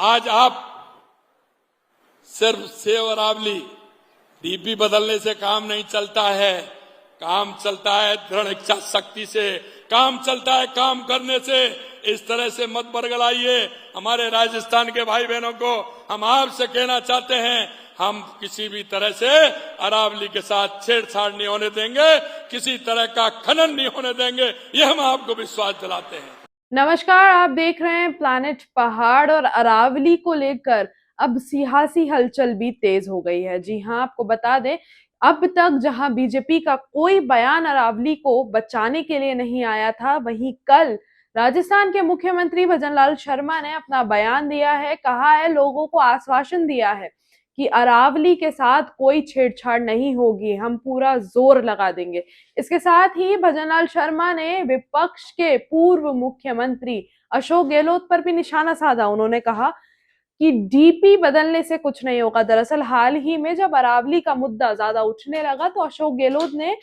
आज आप सिर्फ सेव और आंवली डीपी बदलने से काम नहीं चलता है। काम चलता है दृढ़ इच्छा शक्ति से, काम चलता है काम करने से। इस तरह से मत बरगलाइए हमारे राजस्थान के भाई बहनों को। हम आपसे कहना चाहते हैं, हम किसी भी तरह से अरावली के साथ छेड़छाड़ नहीं होने देंगे, किसी तरह का खनन नहीं होने देंगे, ये हम आपको विश्वास दिलाते हैं। नमस्कार, आप देख रहे हैं प्लैनेट पहाड़। और अरावली को लेकर अब सियासी हलचल भी तेज हो गई है। जी हां, आपको बता दें, अब तक जहां बीजेपी का कोई बयान अरावली को बचाने के लिए नहीं आया था, वहीं कल राजस्थान के मुख्यमंत्री भजनलाल शर्मा ने अपना बयान दिया है। कहा है, लोगों को आश्वासन दिया है कि अरावली के साथ कोई छेड़छाड़ नहीं होगी, हम पूरा जोर लगा देंगे। इसके साथ ही भजनलाल शर्मा ने विपक्ष के पूर्व मुख्यमंत्री अशोक गहलोत पर भी निशाना साधा। उन्होंने कहा कि डीपी बदलने से कुछ नहीं होगा। दरअसल हाल ही में जब अरावली का मुद्दा ज्यादा उठने लगा तो अशोक गहलोत ने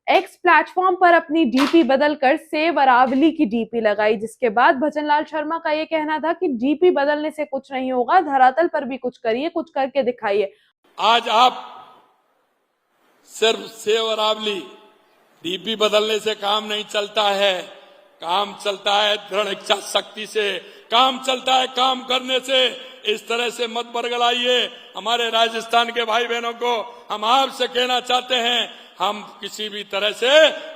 एक्स प्लेटफॉर्म पर अपनी डीपी बदलकर सेव अरावली की डीपी लगाई, जिसके बाद भजनलाल शर्मा का ये कहना था कि डीपी बदलने से कुछ नहीं होगा, धरातल पर भी कुछ करिए, कुछ करके दिखाइए। आज आप सिर्फ सेव अरावली डीपी बदलने से काम नहीं चलता है। काम चलता है दृढ़ इच्छा शक्ति से, काम चलता है काम करने से। इस तरह से मत बरगलाइए हमारे राजस्थान के भाई बहनों को। हम आपसे कहना चाहते हैं, हम किसी भी तरह से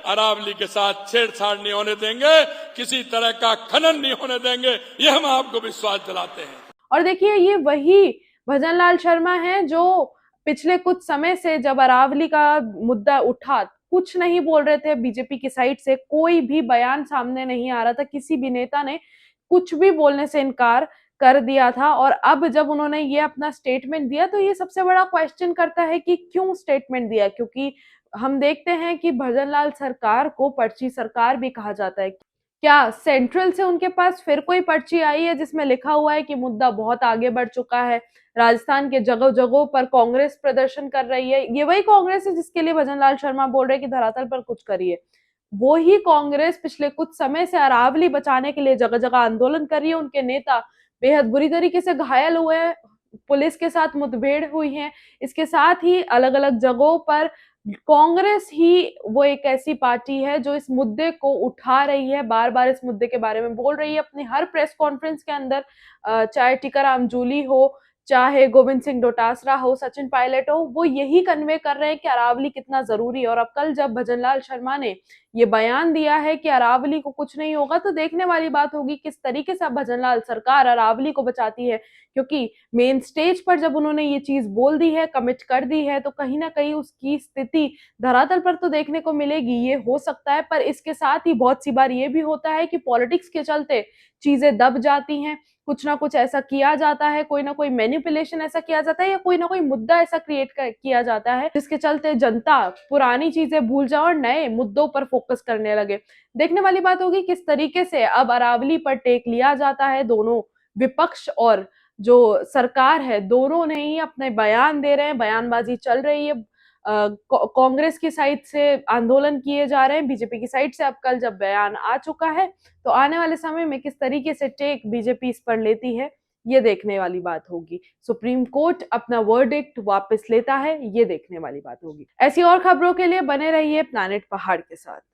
अरावली के साथ छेड़छाड़ नहीं होने देंगे, किसी तरह का खनन नहीं होने देंगे, ये हम आपको विश्वास दिलाते हैं। और देखिए, ये वही भजनलाल शर्मा हैं जो पिछले कुछ समय से जब अरावली का मुद्दा उठा कुछ नहीं बोल रहे थे। बीजेपी की साइड से कोई भी बयान सामने नहीं आ रहा था, किसी भी नेता ने कुछ भी बोलने से इनकार कर दिया था। और अब जब उन्होंने ये अपना स्टेटमेंट दिया तो ये सबसे बड़ा क्वेश्चन करता है कि क्यों स्टेटमेंट दिया, क्योंकि हम देखते हैं कि भजनलाल सरकार को पर्ची सरकार भी कहा जाता है। क्या सेंट्रल से उनके पास फिर कोई पर्ची आई है जिसमें लिखा हुआ है कि मुद्दा बहुत आगे बढ़ चुका है? राजस्थान के जगह जगहों पर कांग्रेस प्रदर्शन कर रही है। ये वही कांग्रेस है जिसके लिए भजनलाल शर्मा बोल रहे हैं कि धरातल पर कुछ करिए। वो ही कांग्रेस पिछले कुछ समय से अरावली बचाने के लिए जगह जगह आंदोलन कर रही है। उनके नेता बेहद बुरी तरीके से घायल हुए हैं, पुलिस के साथ मुठभेड़ हुई है। इसके साथ ही अलग अलग जगहों पर कांग्रेस ही वो एक ऐसी पार्टी है जो इस मुद्दे को उठा रही है, बार बार इस मुद्दे के बारे में बोल रही है अपनी हर प्रेस कॉन्फ्रेंस के अंदर। चाहे टीकाराम जूली हो, चाहे गोविंद सिंह डोटासरा हो, सचिन पायलट हो, वो यही कन्वे कर रहे हैं कि अरावली कितना जरूरी है। और अब कल जब भजनलाल शर्मा ने ये बयान दिया है कि अरावली को कुछ नहीं होगा, तो देखने वाली बात होगी किस तरीके से अब भजनलाल सरकार अरावली को बचाती है। क्योंकि मेन स्टेज पर जब उन्होंने ये चीज बोल दी है, कमिट कर दी है, तो कहीं ना कहीं उसकी स्थिति धरातल पर तो देखने को मिलेगी। ये हो सकता है, पर इसके साथ ही बहुत सी बार ये भी होता है कि पॉलिटिक्स के चलते चीजें दब जाती हैं। कुछ ना कुछ ऐसा किया जाता है, कोई ना कोई मैनिपुलेशन ऐसा किया जाता है, या कोई ना कोई मुद्दा ऐसा क्रिएट किया जाता है जिसके चलते जनता पुरानी चीजें भूल जाए और नए मुद्दों पर फोकस करने लगे। देखने वाली बात होगी किस तरीके से अब अरावली पर टेक लिया जाता है। दोनों विपक्ष और जो सरकार है, दोनों ने ही अपने बयान दे रहे हैं, बयानबाजी चल रही है। कांग्रेस की साइड से आंदोलन किए जा रहे हैं, बीजेपी की साइड से अब कल जब बयान आ चुका है, तो आने वाले समय में किस तरीके से टेक बीजेपी इस पर लेती है, ये देखने वाली बात होगी। सुप्रीम कोर्ट अपना वर्डिक्ट वापस लेता है, ये देखने वाली बात होगी। ऐसी और खबरों के लिए बने रहिए प्लैनेट पहाड़ के साथ।